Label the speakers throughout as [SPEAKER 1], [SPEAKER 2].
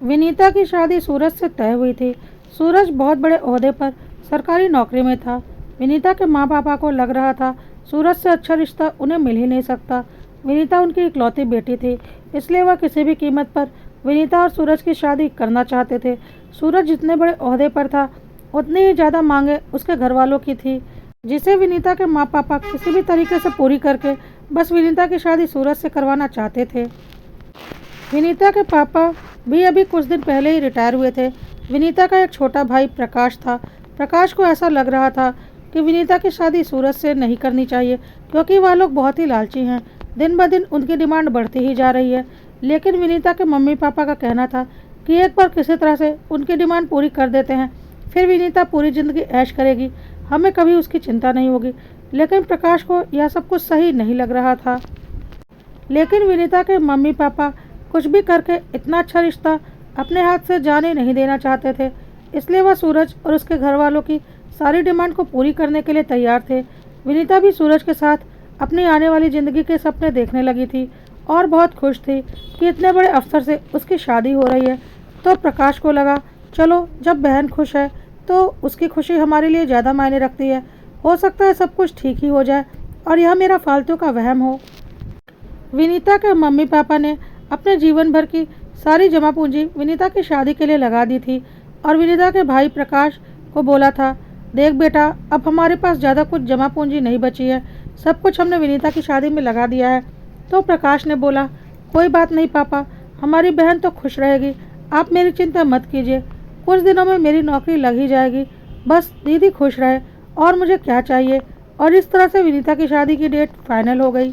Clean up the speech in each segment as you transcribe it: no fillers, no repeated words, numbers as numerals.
[SPEAKER 1] विनीता की शादी सूरज से तय हुई थी। सूरज बहुत बड़े ओहदे पर सरकारी नौकरी में था। विनीता के माँ पापा को लग रहा था सूरज से अच्छा रिश्ता उन्हें मिल ही नहीं सकता। विनीता उनकी इकलौती बेटी थी, इसलिए वह किसी भी कीमत पर विनीता और सूरज की शादी करना चाहते थे। सूरज जितने बड़े ओहदे पर था, उतनी ही ज़्यादा मांगे उसके घर वालों की थी, जिसे विनीता के माँ पापा किसी भी तरीके से पूरी करके बस विनीता की शादी सूरज से करवाना चाहते थे। विनीता के पापा भी अभी कुछ दिन पहले ही रिटायर हुए थे। विनीता का एक छोटा भाई प्रकाश था। प्रकाश को ऐसा लग रहा था कि विनीता की शादी सूरज से नहीं करनी चाहिए, क्योंकि वह लोग बहुत ही लालची हैं। दिन ब दिन उनकी डिमांड बढ़ती ही जा रही है। लेकिन विनीता के मम्मी पापा का कहना था कि एक बार किसी तरह से उनकी डिमांड पूरी कर देते हैं, फिर विनीता पूरी ज़िंदगी ऐश करेगी, हमें कभी उसकी चिंता नहीं होगी। लेकिन प्रकाश को यह सब कुछ सही नहीं लग रहा था। लेकिन विनीता के मम्मी पापा कुछ भी करके इतना अच्छा रिश्ता अपने हाथ से जाने नहीं देना चाहते थे, इसलिए वह सूरज और उसके घर वालों की सारी डिमांड को पूरी करने के लिए तैयार थे। विनीता भी सूरज के साथ अपनी आने वाली ज़िंदगी के सपने देखने लगी थी और बहुत खुश थी कि इतने बड़े अफसर से उसकी शादी हो रही है। तो प्रकाश को लगा, चलो जब बहन खुश है तो उसकी खुशी हमारे लिए ज़्यादा मायने रखती है। हो सकता है सब कुछ ठीक ही हो जाए और यह मेरा फालतू का वहम हो। विनीता के मम्मी पापा ने अपने जीवन भर की सारी जमा पूंजी विनीता की शादी के लिए लगा दी थी और विनीता के भाई प्रकाश को बोला था, देख बेटा, अब हमारे पास ज़्यादा कुछ जमा पूंजी नहीं बची है, सब कुछ हमने विनीता की शादी में लगा दिया है। तो प्रकाश ने बोला, कोई बात नहीं पापा, हमारी बहन तो खुश रहेगी, आप मेरी चिंता मत कीजिए, कुछ दिनों में मेरी नौकरी लग ही जाएगी, बस दीदी खुश रहे और मुझे क्या चाहिए। और इस तरह से विनीता की शादी की डेट फाइनल हो गई।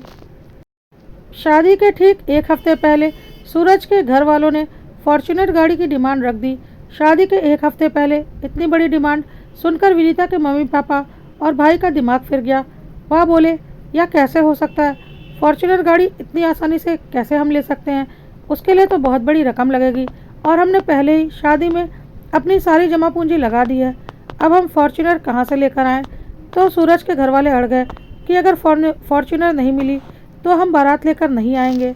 [SPEAKER 1] शादी के ठीक एक हफ्ते पहले सूरज के घर वालों ने फॉर्च्यूनर गाड़ी की डिमांड रख दी। शादी के एक हफ्ते पहले इतनी बड़ी डिमांड सुनकर विनीता के मम्मी पापा और भाई का दिमाग फिर गया। वह बोले, यह कैसे हो सकता है, फॉर्च्यूनर गाड़ी इतनी आसानी से कैसे हम ले सकते हैं, उसके लिए तो बहुत बड़ी रकम लगेगी और हमने पहले ही शादी में अपनी सारी जमा पूंजी लगा दी है, अब हम फॉर्च्यूनर कहाँ से लेकर आएँ। तो सूरज के घर वाले अड़ गए कि अगर फॉर्च्यूनर नहीं मिली तो हम बारात लेकर नहीं आएंगे।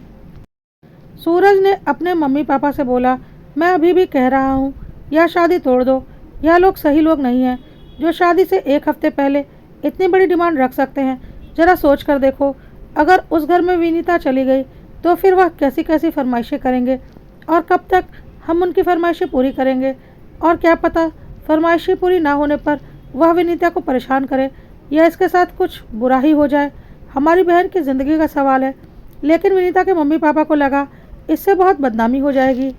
[SPEAKER 1] सूरज ने अपने मम्मी पापा से बोला, मैं अभी भी कह रहा हूँ, यह शादी तोड़ दो, यह लोग सही लोग नहीं हैं जो शादी से एक हफ्ते पहले इतनी बड़ी डिमांड रख सकते हैं। ज़रा सोच कर देखो, अगर उस घर में विनीता चली गई तो फिर वह कैसी कैसी फरमाइशें करेंगे और कब तक हम उनकी फरमाइशें पूरी करेंगे। और क्या पता फरमाइशें पूरी ना होने पर वह विनीता को परेशान करे या इसके साथ कुछ बुरा ही हो जाए। हमारी बहन की ज़िंदगी का सवाल है। लेकिन विनीता के मम्मी पापा को लगा इससे बहुत बदनामी हो जाएगी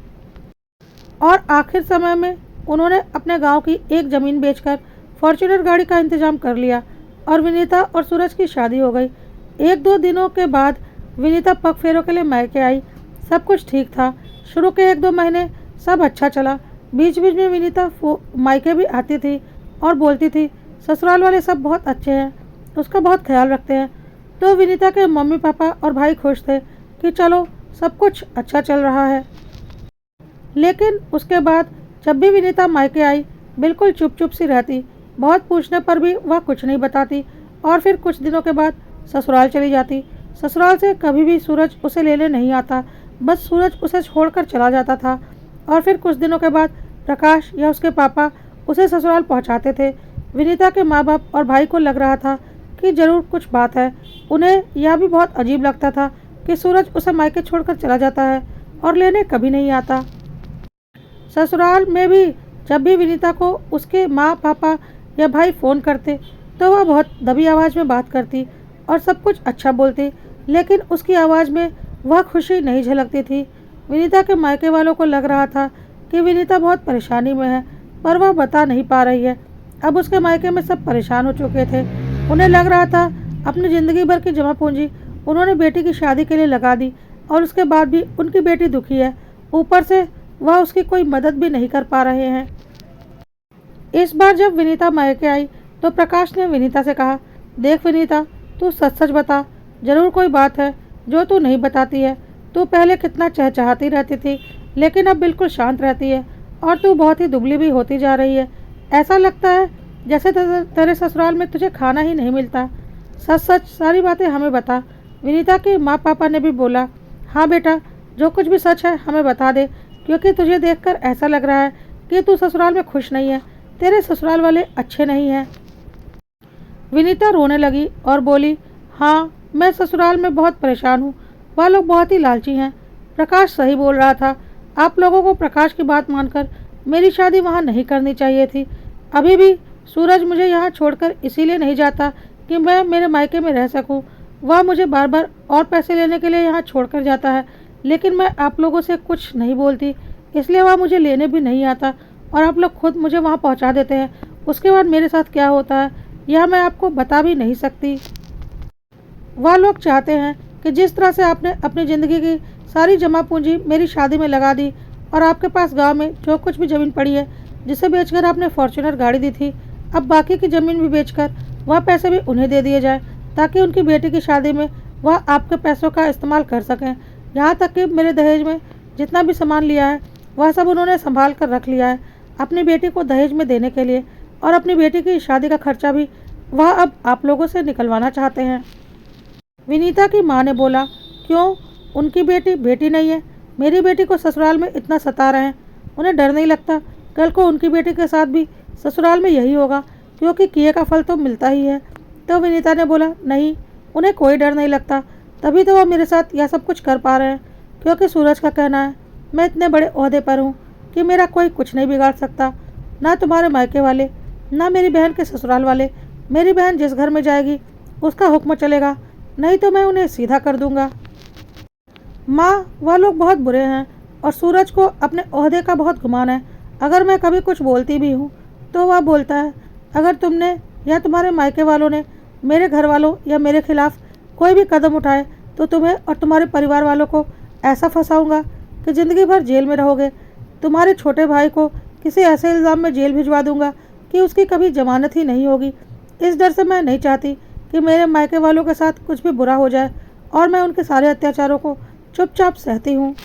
[SPEAKER 1] और आखिर समय में उन्होंने अपने गांव की एक ज़मीन बेचकर फॉर्च्यूनर गाड़ी का इंतजाम कर लिया और विनीता और सूरज की शादी हो गई। एक दो दिनों के बाद विनीता पग फेरों के लिए मायके आई। सब कुछ ठीक था। शुरू के एक दो महीने सब अच्छा चला। बीच बीच में विनीता मायके भी आती थी और बोलती थी, ससुराल वाले सब बहुत अच्छे हैं, उसका बहुत ख्याल रखते हैं। तो विनीता के मम्मी पापा और भाई खुश थे कि चलो सब कुछ अच्छा चल रहा है। लेकिन उसके बाद जब भी विनीता मायके आई, बिल्कुल चुप चुप सी रहती, बहुत पूछने पर भी वह कुछ नहीं बताती और फिर कुछ दिनों के बाद ससुराल चली जाती। ससुराल से कभी भी सूरज उसे लेने नहीं आता, बस सूरज उसे छोड़कर चला जाता था और फिर कुछ दिनों के बाद प्रकाश या उसके पापा उसे ससुराल पहुंचाते थे। विनीता के माँ बाप और भाई को लग रहा था कि ज़रूर कुछ बात है। उन्हें यह भी बहुत अजीब लगता था कि सूरज उसे मायके छोड़कर चला जाता है और लेने कभी नहीं आता। ससुराल में भी जब भी विनीता को उसके माँ पापा या भाई फ़ोन करते तो वह बहुत दबी आवाज़ में बात करती और सब कुछ अच्छा बोलती, लेकिन उसकी आवाज़ में वह खुशी नहीं झलकती थी। विनीता के मायके वालों को लग रहा था कि विनीता बहुत परेशानी में है, पर वह बता नहीं पा रही है। अब उसके मायके में सब परेशान हो चुके थे। उन्हें लग रहा था अपनी ज़िंदगी भर की जमा पूंजी उन्होंने बेटी की शादी के लिए लगा दी और उसके बाद भी उनकी बेटी दुखी है, ऊपर से वह उसकी कोई मदद भी नहीं कर पा रहे हैं। इस बार जब विनीता मायके आई तो प्रकाश ने विनीता से कहा, देख विनीता, तू सच सच बता, ज़रूर कोई बात है जो तू नहीं बताती है। तू पहले कितना चहचहाती रहती थी, लेकिन अब बिल्कुल शांत रहती है और तू बहुत ही दुबली भी होती जा रही है। ऐसा लगता है जैसे तेरे ससुराल में तुझे खाना ही नहीं मिलता। सच सच सारी बातें हमें बता। विनीता के माँ पापा ने भी बोला, हाँ बेटा, जो कुछ भी सच है हमें बता दे, क्योंकि तुझे देखकर ऐसा लग रहा है कि तू ससुराल में खुश नहीं है। तेरे ससुराल वाले अच्छे नहीं हैं। विनीता रोने लगी और बोली, हाँ, मैं ससुराल में बहुत परेशान हूँ। वह लोग बहुत ही लालची हैं। प्रकाश सही बोल रहा था। आप लोगों को प्रकाश की बात मानकर मेरी शादी वहाँ नहीं करनी चाहिए थी। अभी भी सूरज मुझे यहाँ छोड़कर इसीलिए नहीं जाता कि मैं मेरे मायके में रह सकूँ। वह मुझे बार बार और पैसे लेने के लिए यहाँ छोड़कर जाता है, लेकिन मैं आप लोगों से कुछ नहीं बोलती, इसलिए वह मुझे लेने भी नहीं आता और आप लोग खुद मुझे वहाँ पहुँचा देते हैं। उसके बाद मेरे साथ क्या होता है यह मैं आपको बता भी नहीं सकती। वह लोग चाहते हैं कि जिस तरह से आपने अपनी ज़िंदगी की सारी जमा पूंजी मेरी शादी में लगा दी और आपके पास गांव में जो कुछ भी ज़मीन पड़ी है जिसे बेचकर आपने फॉर्च्यूनर गाड़ी दी थी, अब बाकी की ज़मीन भी बेचकर वह पैसे भी उन्हें दे दिए जाए ताकि उनकी बेटी की शादी में वह आपके पैसों का इस्तेमाल कर सकें। यहाँ तक कि मेरे दहेज में जितना भी सामान लिया है वह सब उन्होंने संभाल कर रख लिया है अपनी बेटी को दहेज में देने के लिए, और अपनी बेटी की शादी का खर्चा भी वह अब आप लोगों से निकलवाना चाहते हैं। विनीता की माँ ने बोला, क्यों? उनकी बेटी बेटी नहीं है? मेरी बेटी को ससुराल में इतना सता रहे हैं, उन्हें डर नहीं लगता कल को उनकी बेटी के साथ भी ससुराल में यही होगा, क्योंकि किए का फल तो मिलता ही है। तो विनीता ने बोला, नहीं, उन्हें कोई डर नहीं लगता, तभी तो वह मेरे साथ यह सब कुछ कर पा रहे हैं, क्योंकि सूरज का कहना है मैं इतने बड़े ओहदे पर हूँ कि मेरा कोई कुछ नहीं बिगाड़ सकता, ना तुम्हारे मायके वाले, ना मेरी बहन के ससुराल वाले। मेरी बहन जिस घर में जाएगी उसका हुक्म चलेगा, नहीं तो मैं उन्हें सीधा कर दूंगा। माँ, वह लोग बहुत बुरे हैं और सूरज को अपने ओहदे का बहुत गुमान है। अगर मैं कभी कुछ बोलती भी हूँ तो वह बोलता है, अगर तुमने या तुम्हारे मायके वालों ने मेरे घर वालों या मेरे खिलाफ कोई भी कदम उठाए तो तुम्हें और तुम्हारे परिवार वालों को ऐसा फंसाऊंगा कि ज़िंदगी भर जेल में रहोगे। तुम्हारे छोटे भाई को किसी ऐसे इल्ज़ाम में जेल भिजवा दूंगा कि उसकी कभी जमानत ही नहीं होगी। इस डर से मैं नहीं चाहती कि मेरे मायके वालों के साथ कुछ भी बुरा हो जाए और मैं उनके सारे अत्याचारों को चुपचाप सहती हूँ।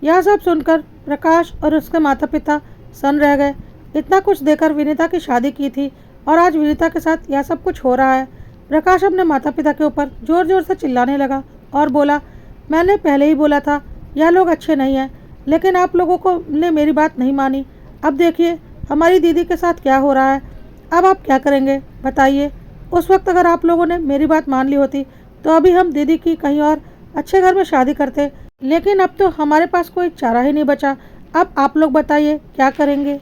[SPEAKER 1] यह सब सुनकर प्रकाश और उसके माता पिता सन्न रह गए। इतना कुछ देकर विनीता की शादी की थी और आज विनीता के साथ यह सब कुछ हो रहा है। प्रकाश अपने माता पिता के ऊपर जोर जोर से चिल्लाने लगा और बोला, मैंने पहले ही बोला था यह लोग अच्छे नहीं हैं, लेकिन आप लोगों को ने मेरी बात नहीं मानी। अब देखिए हमारी दीदी के साथ क्या हो रहा है। अब आप क्या करेंगे बताइए? उस वक्त अगर आप लोगों ने मेरी बात मान ली होती तो अभी हम दीदी की कहीं और अच्छे घर में शादी करते, लेकिन अब तो हमारे पास कोई चारा ही नहीं बचा। अब आप लोग बताइए क्या करेंगे?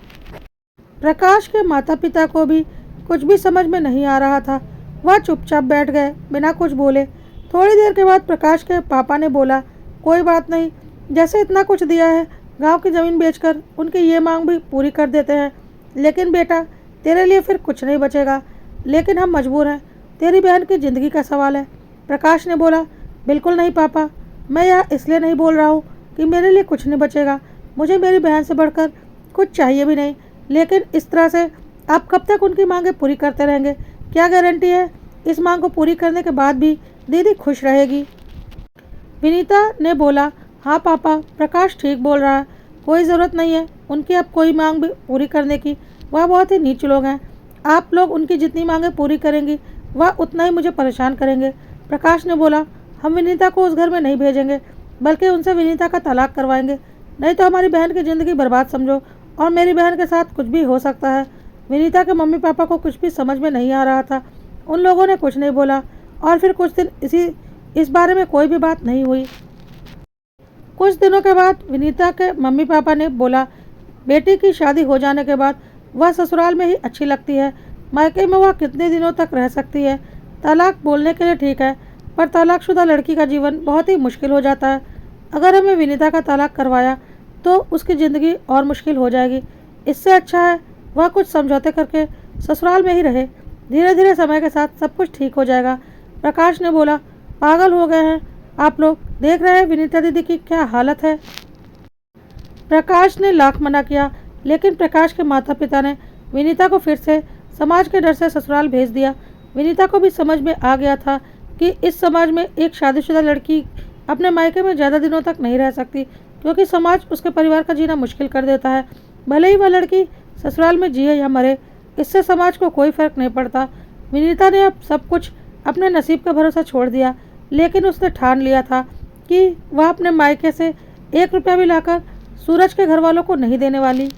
[SPEAKER 1] प्रकाश के माता पिता को भी कुछ भी समझ में नहीं आ रहा था। वह चुपचाप बैठ गए बिना कुछ बोले। थोड़ी देर के बाद प्रकाश के पापा ने बोला, कोई बात नहीं, जैसे इतना कुछ दिया है गांव की ज़मीन बेचकर उनकी ये मांग भी पूरी कर देते हैं। लेकिन बेटा, तेरे लिए फिर कुछ नहीं बचेगा, लेकिन हम मजबूर हैं, तेरी बहन की ज़िंदगी का सवाल है। प्रकाश ने बोला, बिल्कुल नहीं पापा, मैं यह इसलिए नहीं बोल रहा हूँ कि मेरे लिए कुछ नहीं बचेगा, मुझे मेरी बहन से बढ़कर कुछ चाहिए भी नहीं, लेकिन इस तरह से आप कब तक उनकी मांगें पूरी करते रहेंगे? क्या गारंटी है इस मांग को पूरी करने के बाद भी दीदी खुश रहेगी? विनीता ने बोला, हाँ पापा, प्रकाश ठीक बोल रहा है, कोई ज़रूरत नहीं है उनकी अब कोई मांग भी पूरी करने की। वह बहुत ही नीच लोग हैं। आप लोग उनकी जितनी मांगें पूरी करेंगी वह उतना ही मुझे परेशान करेंगे। प्रकाश ने बोला, हम विनीता को उस घर में नहीं भेजेंगे, बल्कि उनसे विनीता का तलाक करवाएंगे, नहीं तो हमारी बहन की ज़िंदगी बर्बाद समझो और मेरी बहन के साथ कुछ भी हो सकता है। विनीता के मम्मी पापा को कुछ भी समझ में नहीं आ रहा था। उन लोगों ने कुछ नहीं बोला और फिर कुछ दिन इस बारे में कोई भी बात नहीं हुई। कुछ दिनों के बाद विनीता के मम्मी पापा ने बोला, बेटी की शादी हो जाने के बाद वह ससुराल में ही अच्छी लगती है, मायके में वह कितने दिनों तक रह सकती है। तलाक बोलने के लिए ठीक है, पर तलाकशुदा लड़की का जीवन बहुत ही मुश्किल हो जाता है। अगर हमें विनीता का तलाक करवाया तो उसकी ज़िंदगी और मुश्किल हो जाएगी। इससे अच्छा है वह कुछ समझौते करके ससुराल में ही रहे, धीरे धीरे समय के साथ सब कुछ ठीक हो जाएगा। प्रकाश ने बोला, पागल हो गए हैं आप लोग, देख रहे हैं विनीता दीदी की क्या हालत है। प्रकाश ने लाख मना किया, लेकिन प्रकाश के माता पिता ने विनीता को फिर से समाज के डर से ससुराल भेज दिया। विनीता को भी समझ में आ गया था कि इस समाज में एक शादीशुदा लड़की अपने मायके में ज़्यादा दिनों तक नहीं रह सकती, क्योंकि समाज उसके परिवार का जीना मुश्किल कर देता है। भले ही वह लड़की ससुराल में जिए या मरे, इससे समाज को कोई फर्क नहीं पड़ता। विनीता ने अब सब कुछ अपने नसीब का भरोसा छोड़ दिया, लेकिन उसने ठान लिया था कि वह अपने मायके से 1 रुपया भी लाकर सूरज के घर वालों को नहीं देने वाली।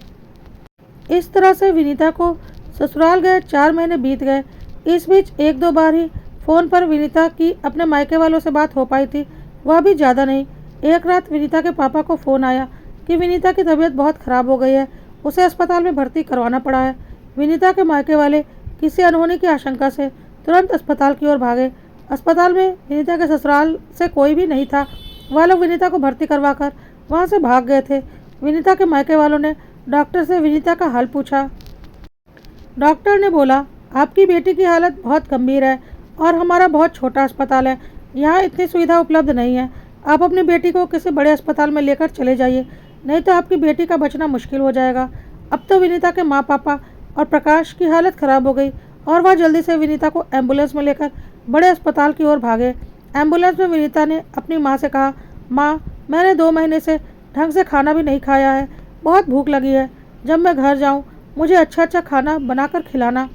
[SPEAKER 1] इस तरह से विनीता को ससुराल गए 4 महीने बीत गए। इस बीच 1-2 बार ही फ़ोन पर विनीता की अपने मायके वालों से बात हो पाई थी, वह भी ज़्यादा नहीं। एक रात विनीता के पापा को फ़ोन आया कि विनीता की तबीयत बहुत ख़राब हो गई है, उसे अस्पताल में भर्ती करवाना पड़ा है। विनीता के मायके वाले किसी अनहोनी की आशंका से तुरंत अस्पताल की ओर भागे। अस्पताल में विनीता के ससुराल से कोई भी नहीं था। वह लोग विनीता को भर्ती करवाकर वहाँ से भाग गए थे। विनीता के मायके वालों ने डॉक्टर से विनीता का हाल पूछा। डॉक्टर ने बोला, आपकी बेटी की हालत बहुत गंभीर है और हमारा बहुत छोटा अस्पताल है, यहाँ इतनी सुविधा उपलब्ध नहीं है। आप अपनी बेटी को किसी बड़े अस्पताल में लेकर चले जाइए, नहीं तो आपकी बेटी का बचना मुश्किल हो जाएगा। अब तो विनीता के माँ पापा और प्रकाश की हालत ख़राब हो गई और वह जल्दी से विनीता को एम्बुलेंस में लेकर बड़े अस्पताल की ओर भागे। एम्बुलेंस में विनीता ने अपनी माँ से कहा, माँ, मैंने 2 महीने से ढंग से खाना भी नहीं खाया है, बहुत भूख लगी है। जब मैं घर जाऊँ मुझे अच्छा अच्छा खाना बनाकर खिलाना।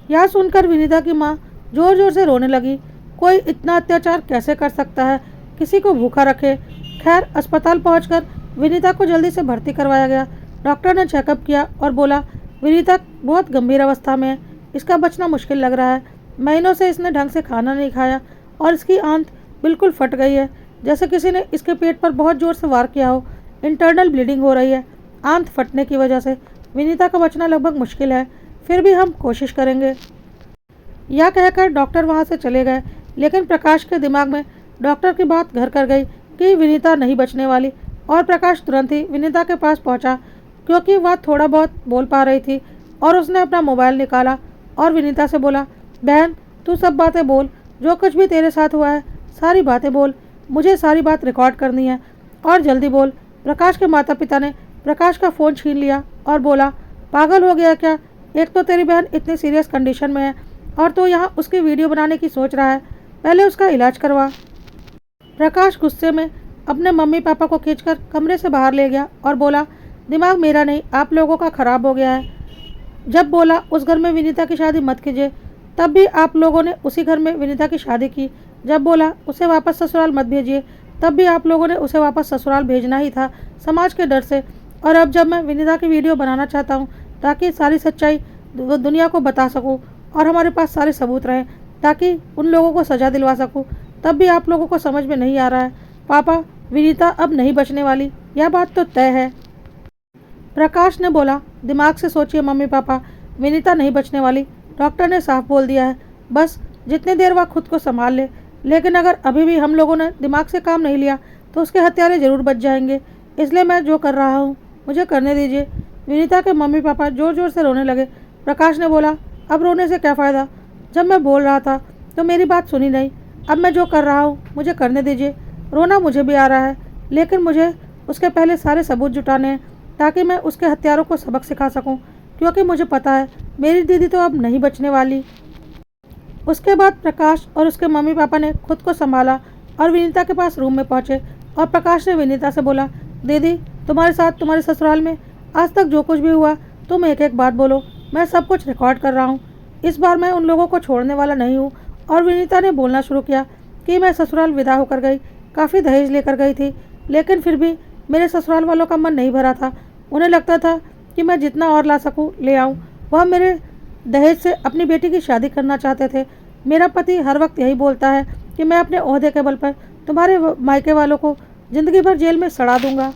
[SPEAKER 1] यह सुनकर विनीता की माँ ज़ोर ज़ोर से रोने लगी। कोई इतना अत्याचार कैसे कर सकता है, किसी को भूखा रखे। खैर, अस्पताल पहुंचकर विनीता को जल्दी से भर्ती करवाया गया। डॉक्टर ने चेकअप किया और बोला, विनीता बहुत गंभीर अवस्था में है, इसका बचना मुश्किल लग रहा है। महीनों से इसने ढंग से खाना नहीं खाया और इसकी आंत बिल्कुल फट गई है, जैसे किसी ने इसके पेट पर बहुत ज़ोर से वार किया हो। इंटरनल ब्लीडिंग हो रही है। आंत फटने की वजह से विनीता का बचना लगभग मुश्किल है, फिर भी हम कोशिश करेंगे। यह कहकर डॉक्टर वहां से चले गए, लेकिन प्रकाश के दिमाग में डॉक्टर की बात घर कर गई कि विनीता नहीं बचने वाली। और प्रकाश तुरंत ही विनीता के पास पहुंचा, क्योंकि वह थोड़ा बहुत बोल पा रही थी, और उसने अपना मोबाइल निकाला और विनीता से बोला, बहन, तू सब बातें बोल, जो कुछ भी तेरे साथ हुआ है सारी बातें बोल, मुझे सारी बात रिकॉर्ड करनी है और जल्दी बोल। प्रकाश के माता पिता ने प्रकाश का फ़ोन छीन लिया और बोला, पागल हो गया क्या? एक तो तेरी बहन इतनी सीरियस कंडीशन में है और तू यहाँ उसकी वीडियो बनाने की सोच रहा है, पहले उसका इलाज करवा। प्रकाश गुस्से में अपने मम्मी पापा को खींचकर कमरे से बाहर ले गया और बोला, दिमाग मेरा नहीं, आप लोगों का ख़राब हो गया है। जब बोला उस घर में विनीता की शादी मत कीजिए, तब भी आप लोगों ने उसी घर में विनीता की शादी की। जब बोला उसे वापस ससुराल मत भेजिए, तब भी आप लोगों ने उसे वापस ससुराल भेजना ही था, समाज के डर से। और अब जब मैं विनीता की वीडियो बनाना चाहता हूँ ताकि सारी सच्चाई दुनिया को बता सकूँ और हमारे पास सारे सबूत रहें ताकि उन लोगों को सज़ा दिलवा सकूँ, तब भी आप लोगों को समझ में नहीं आ रहा है। पापा, विनीता अब नहीं बचने वाली, यह बात तो तय है। प्रकाश ने बोला, दिमाग से सोचिए मम्मी पापा, विनीता नहीं बचने वाली। डॉक्टर ने साफ बोल दिया है, बस जितनी देर वह खुद को संभाल ले। लेकिन अगर अभी भी हम लोगों ने दिमाग से काम नहीं लिया तो उसके हत्यारे ज़रूर बच जाएंगे। इसलिए मैं जो कर रहा हूँ मुझे करने दीजिए। विनीता के मम्मी पापा ज़ोर ज़ोर से रोने लगे। प्रकाश ने बोला, अब रोने से क्या फ़ायदा? जब मैं बोल रहा था तो मेरी बात सुनी नहीं। अब मैं जो कर रहा हूँ मुझे करने दीजिए। रोना मुझे भी आ रहा है, लेकिन मुझे उसके पहले सारे सबूत जुटाने हैं ताकि मैं उसके हत्यारों को सबक सिखा सकूं, क्योंकि मुझे पता है मेरी दीदी तो अब नहीं बचने वाली। उसके बाद प्रकाश और उसके मम्मी पापा ने खुद को संभाला और विनीता के पास रूम में पहुंचे और प्रकाश ने विनीता से बोला, दीदी, तुम्हारे साथ तुम्हारे ससुराल में आज तक जो कुछ भी हुआ तुम एक एक बात बोलो, मैं सब कुछ रिकॉर्ड कर रहा हूँ। इस बार मैं उन लोगों को छोड़ने वाला नहीं हूँ। और विनीता ने बोलना शुरू किया कि मैं ससुराल विदा होकर गई, काफ़ी दहेज लेकर गई थी, लेकिन फिर भी मेरे ससुराल वालों का मन नहीं भरा था। उन्हें लगता था कि मैं जितना और ला सकूं ले आऊं। वह मेरे दहेज से अपनी बेटी की शादी करना चाहते थे। मेरा पति हर वक्त यही बोलता है कि मैं अपने ओहदे के बल पर तुम्हारे मायके वालों को ज़िंदगी भर जेल में सड़ा दूंगा।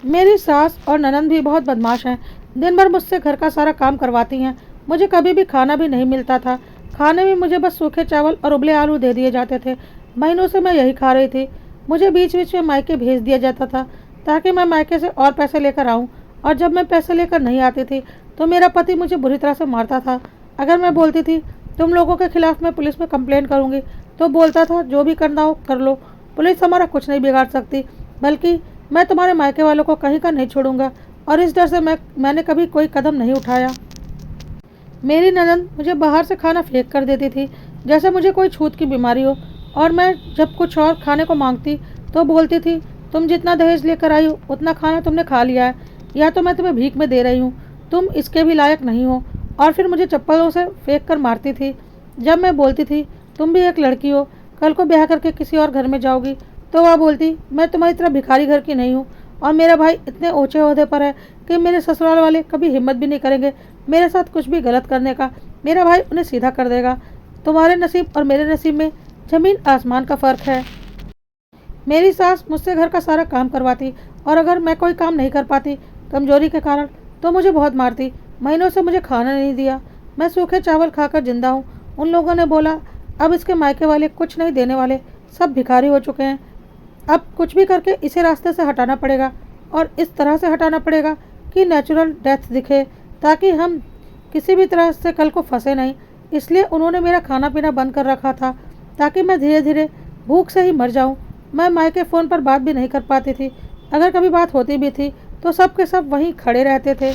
[SPEAKER 1] मेरी सास और ननंद भी बहुत बदमाश हैं, दिन भर मुझसे घर का सारा काम करवाती हैं। मुझे कभी भी खाना भी नहीं मिलता था। खाने में मुझे बस सूखे चावल और उबले आलू दे दिए जाते थे। महीनों से मैं यही खा रही थी। मुझे बीच बीच में मायके भेज दिया जाता था ताकि मैं मायके से और पैसे लेकर आऊं, और जब मैं पैसे लेकर नहीं आती थी तो मेरा पति मुझे बुरी तरह से मारता था। अगर मैं बोलती थी तुम लोगों के खिलाफ मैं पुलिस में कंप्लेंट करूंगी, तो बोलता था जो भी करना हो कर लो, पुलिस हमारा कुछ नहीं बिगाड़ सकती, बल्कि मैं तुम्हारे मायके वालों को कहीं का नहीं छोड़ूंगा। और इस डर से मैंने कभी कोई कदम नहीं उठाया। मेरी ननंद मुझे बाहर से खाना फेंक कर देती थी, जैसे मुझे कोई छूत की बीमारी हो। और मैं जब कुछ और खाने को मांगती तो बोलती थी, तुम जितना दहेज लेकर आई हो उतना खाना तुमने खा लिया है, या तो मैं तुम्हें भीख में दे रही हूँ, तुम इसके भी लायक नहीं हो। और फिर मुझे चप्पलों से फेंक कर मारती थी। जब मैं बोलती थी तुम भी एक लड़की हो, कल को ब्याह करके किसी और घर में जाओगी, तो वह बोलती मैं तुम्हारी तरह भिखारी घर की नहीं हूँ और मेरा भाई इतने ऊंचे ओहदे पर है कि मेरे ससुराल वाले कभी हिम्मत भी नहीं करेंगे मेरे साथ कुछ भी गलत करने का। मेरा भाई उन्हें सीधा कर देगा। तुम्हारे नसीब और मेरे नसीब में जमीन आसमान का फ़र्क है। मेरी सास मुझसे घर का सारा काम करवाती और अगर मैं कोई काम नहीं कर पाती कमजोरी के कारण तो मुझे बहुत मारती। महीनों से मुझे खाना नहीं दिया। मैं सूखे चावल खाकर जिंदा हूँ। उन लोगों ने बोला अब इसके मायके वाले कुछ नहीं देने वाले, सब भिखारी हो चुके हैं। अब कुछ भी करके इसे रास्ते से हटाना पड़ेगा और इस तरह से हटाना पड़ेगा कि नेचुरल डेथ दिखे, ताकि हम किसी भी तरह से कल को फंसे नहीं। इसलिए उन्होंने मेरा खाना पीना बंद कर रखा था ताकि मैं धीरे धीरे भूख से ही मर जाऊं। मैं मायके फ़ोन पर बात भी नहीं कर पाती थी। अगर कभी बात होती भी थी तो सब के सब वहीं खड़े रहते थे।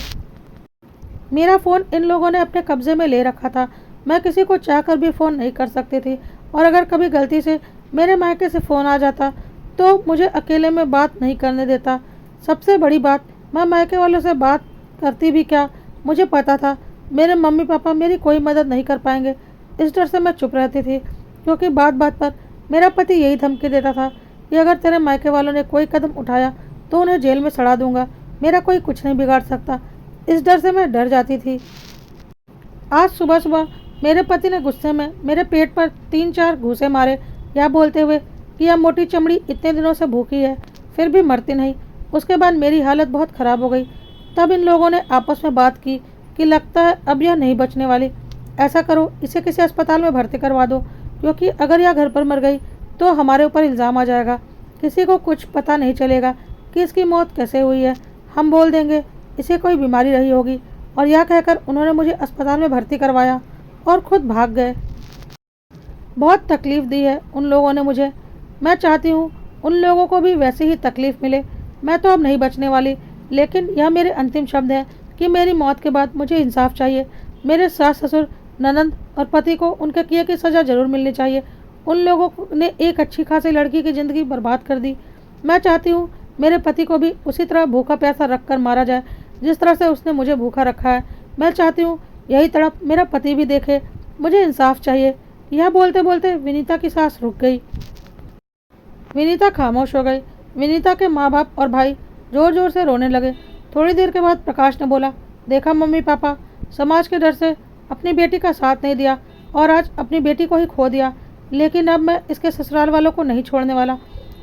[SPEAKER 1] मेरा फ़ोन इन लोगों ने अपने कब्ज़े में ले रखा था। मैं किसी को चाहकर भी फ़ोन नहीं कर सकती थी और अगर कभी गलती से मेरे मायके से फ़ोन आ जाता तो मुझे अकेले में बात नहीं करने देता। सबसे बड़ी बात, मैं मायके वालों से बात करती भी क्या, मुझे पता था मेरे मम्मी पापा मेरी कोई मदद नहीं कर पाएंगे। इस डर से मैं चुप रहती थी, क्योंकि बात बात पर मेरा पति यही धमकी देता था कि अगर तेरे मायके वालों ने कोई कदम उठाया तो उन्हें जेल में सड़ा दूंगा। मेरा कोई कुछ नहीं बिगाड़ सकता। इस डर से मैं डर जाती थी। आज सुबह सुबह मेरे पति ने गुस्से में मेरे पेट पर 3-4 घूंसे मारे, यह बोलते हुए कि यह मोटी चमड़ी इतने दिनों से भूखी है फिर भी मरती नहीं। उसके बाद मेरी हालत बहुत ख़राब हो गई। तब इन लोगों ने आपस में बात की कि लगता है अब यह नहीं बचने वाली। ऐसा करो, इसे किसी अस्पताल में भर्ती करवा दो, क्योंकि अगर यह घर पर मर गई तो हमारे ऊपर इल्ज़ाम आ जाएगा। किसी को कुछ पता नहीं चलेगा कि इसकी मौत कैसे हुई है। हम बोल देंगे इसे कोई बीमारी रही होगी। और यह कहकर उन्होंने मुझे अस्पताल में भर्ती करवाया और खुद भाग गए। बहुत तकलीफ़ दी है उन लोगों ने मुझे। मैं चाहती हूँ उन लोगों को भी वैसे ही तकलीफ़ मिले। मैं तो अब नहीं बचने वाली, लेकिन यह मेरे अंतिम शब्द हैं कि मेरी मौत के बाद मुझे इंसाफ चाहिए। मेरे सास ससुर, ननंद और पति को उनके किए की सज़ा ज़रूर मिलनी चाहिए। उन लोगों ने एक अच्छी खासी लड़की की ज़िंदगी बर्बाद कर दी। मैं चाहती हूँ मेरे पति को भी उसी तरह भूखा प्यासा रख कर मारा जाए जिस तरह से उसने मुझे भूखा रखा है। मैं चाहती हूँ यही तड़प मेरा पति भी देखे। मुझे इंसाफ चाहिए। यह बोलते बोलते विनीता की सांस रुक गई। विनीता खामोश हो गई। विनीता के माँ बाप और भाई ज़ोर ज़ोर से रोने लगे। थोड़ी देर के बाद प्रकाश ने बोला, देखा मम्मी पापा, समाज के डर से अपनी बेटी का साथ नहीं दिया और आज अपनी बेटी को ही खो दिया, लेकिन अब मैं इसके ससुराल वालों को नहीं छोड़ने वाला।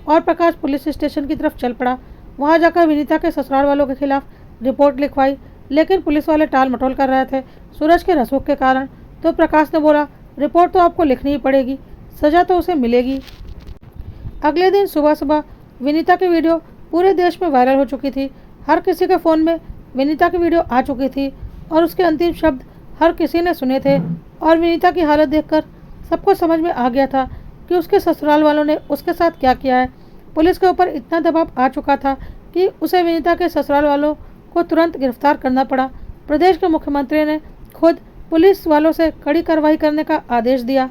[SPEAKER 1] और प्रकाश पुलिस स्टेशन की तरफ चल पड़ा। वहाँ जाकर विनीता के ससुराल वालों के खिलाफ रिपोर्ट लिखवाई, लेकिन पुलिस वाले टाल मटोल कर रहे थे सूरज के रसूख के कारण। तो प्रकाश ने बोला, रिपोर्ट तो आपको लिखनी ही पड़ेगी, सज़ा तो उसे मिलेगी। अगले दिन सुबह सुबह विनीता की वीडियो पूरे देश में वायरल हो चुकी थी। हर किसी के फ़ोन में विनीता की वीडियो आ चुकी थी और उसके अंतिम शब्द हर किसी ने सुने थे। और विनीता की हालत देखकर सबको समझ में आ गया था कि उसके ससुराल वालों ने उसके साथ क्या किया है। पुलिस के ऊपर इतना दबाव आ चुका था कि उसे विनीता के ससुराल वालों को तुरंत गिरफ्तार करना पड़ा। प्रदेश के मुख्यमंत्री ने खुद पुलिस वालों से कड़ी कार्रवाई करने का आदेश दिया।